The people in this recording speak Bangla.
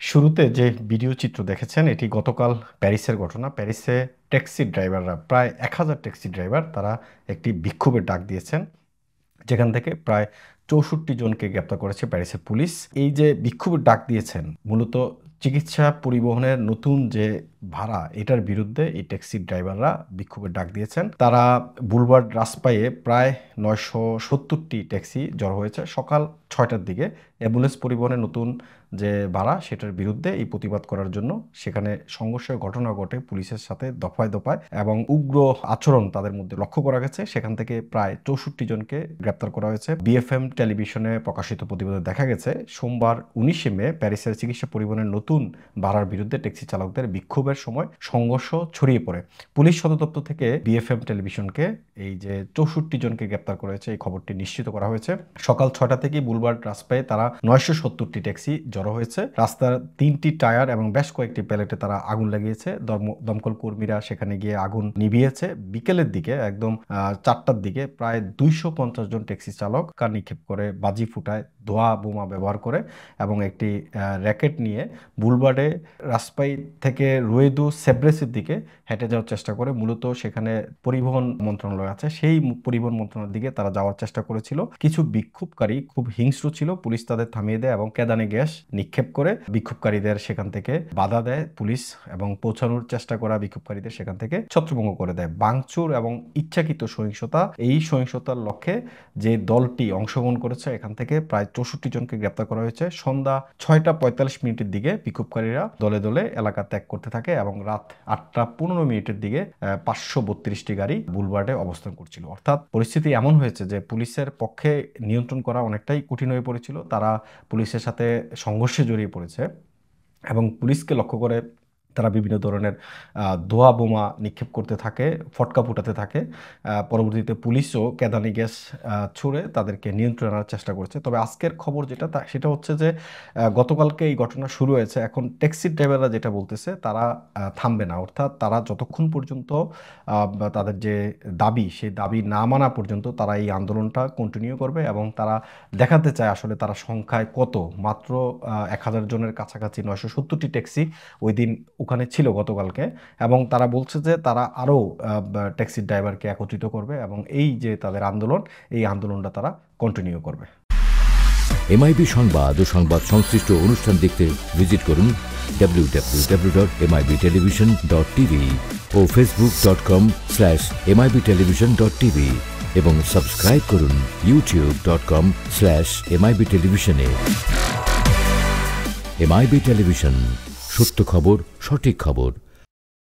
শুরুতে যে ভিডিও চিত্র দেখেছেন এটি গতকাল প্যারিসের ঘটনা। প্যারিসে ট্যাক্সি ড্রাইভাররা প্রায় ১,০০০ ট্যাক্সি ড্রাইভার তারা একটি বিক্ষোভের ডাক দিয়েছেন, যেখান থেকে প্রায় ৬৪ জনকে গ্রেপ্তার করেছে প্যারিসের পুলিশ। এই যে বিক্ষোভের ডাক দিয়েছেন মূলত চিকিৎসা পরিবহনের নতুন যে ভাড়া এটার বিরুদ্ধে এই ট্যাক্সি ড্রাইভাররা বিক্ষোভের ডাক দিয়েছেন। তারা বুলভার্ড রাস্পায়ে প্রায় ৯৭০টি ট্যাক্সি জড়ো হয়েছে সকাল ৬টার দিকে। অ্যাম্বুলেন্স পরিবহনের নতুন যে ভাড়া সেটার বিরুদ্ধে এই প্রতিবাদ করার জন্য সেখানে সংঘর্ষের ঘটনা ঘটে পুলিশের সাথে দফায় দফায়, এবং উগ্র আচরণ তাদের মধ্যে লক্ষ্য করা গেছে। সেখান থেকে প্রায় ৬৪ জনকে গ্রেপ্তার করা হয়েছে। বিএফএম টেলিভিশনে প্রকাশিত প্রতিবেদনে দেখা গেছে সোমবার ১৯শে মে প্যারিসের চিকিৎসা পরিবহনের নতুন ভাড়ার বিরুদ্ধে ট্যাক্সি চালকদের বিক্ষোভের সময় সংঘর্ষ ছড়িয়ে পড়ে। পুলিশ সদর দপ্তর থেকে বিএফএম টেলিভিশনকে এই যে ৬৪ জনকে গ্রেপ্তার করা হয়েছে এই খবরটি নিশ্চিত করা হয়েছে। সকাল ৬টা থেকে বুলভার্ড রাস্পায় তারা ৯৭০টি ট্যাক্সি জড়ো হয়েছে। রাস্তার ৩টি টায়ার এবং বেশ কয়েকটি প্যালেটে তারা আগুন লাগিয়েছে। দমকল কর্মীরা সেখানে গিয়ে আগুন নিভিয়েছে। বিকেলের দিকে একদম ৪টার দিকে প্রায় ২৫০ জন ট্যাক্সি চালক কার নিক্ষেপ করে, বাজি ফুটায়, ধোঁয়া বোমা ব্যবহার করে এবং একটি র্যাকেট নিয়ে বুলভার্ডে রাস্পাই থেকে রুয়েদু সেব্রেসের দিকে হেঁটে যাওয়ার চেষ্টা করে। মূলত সেখানে পরিবহন মন্ত্রণালয় আছে, সেই পরিবহন মন্ত্রণালয়ের দিকে তারা যাওয়ার চেষ্টা করেছিল। কিছু বিক্ষোভকারী খুব হিংস্র ছিল, পুলিশ তাদের থামিয়ে দেয় এবং কেদানে গ্যাস নিক্ষেপ করে বিক্ষোভকারীদের সেখান থেকে বাধা দেয় পুলিশ, এবং পৌঁছানোর চেষ্টা করা বিক্ষোভকারীদের সেখান থেকে ছত্রভঙ্গ করে দেয়। ভাঙচুর এবং ইচ্ছাকৃত সহিংসতা, এই সহিংসতার লক্ষ্যে যে দলটি অংশগ্রহণ করেছে এখান থেকে প্রায় ৬৪ জনকে গ্রেপ্তার করা হয়েছে। সন্ধ্যা ৬টা ৪৫ মিনিটের দিকে বিক্ষোভকারীরা দলে দলে এলাকা ত্যাগ করতে থাকে এবং রাত ৮টা ১৫ মিনিটের দিকে ৫৩২টি গাড়ি বুলভার্ডে অবস্থান করছিল। অর্থাৎ পরিস্থিতি এমন হয়েছে যে পুলিশের পক্ষে নিয়ন্ত্রণ করা অনেকটাই কঠিন হয়ে পড়েছিল। তারা পুলিশের সাথে সংঘর্ষে জড়িয়ে পড়েছে এবং পুলিশকে লক্ষ্য করে তারা বিভিন্ন ধরনের ধোঁয়া বোমা নিক্ষেপ করতে থাকে, ফটকা ফুটাতে থাকে। পরবর্তীতে পুলিশও কেদানি গ্যাস ছুড়ে তাদেরকে নিয়ন্ত্রণে আনার চেষ্টা করছে। তবে আজকের খবর যেটা সেটা হচ্ছে যে গতকালকে এই ঘটনা শুরু হয়েছে। এখন ট্যাক্সি ড্রাইভাররা যেটা বলতেছে তারা থামবে না, অর্থাৎ তারা যতক্ষণ পর্যন্ত তাদের যে দাবি সেই দাবি না মানা পর্যন্ত তারা এই আন্দোলনটা কন্টিনিউ করবে এবং তারা দেখাতে চায় আসলে তারা সংখ্যায় কত। মাত্র ১,০০০ জনের কাছাকাছি ৯৭০টি ট্যাক্সি ওই দিন ওখানে ছিল গতকালকে, এবং তারা বলছে যে তারা আরও ট্যাক্সি ড্রাইভারকে একত্রিত করবে এবং এই যে তাদের আন্দোলন, এই আন্দোলনটা তারা কন্টিনিউ করবে। এমআইবি সংবাদ ও সংবাদ সংশ্লিষ্ট অনুষ্ঠান দেখতে ভিজিট করুন www.mibtelevision.tv ও facebook.com/mibtelevision.tv এবং সাবস্ক্রাইব করুন youtube.com/mibtelevision-এ। এমআইবি টেলিভিশন, সত্য খবর, সঠিক খবর।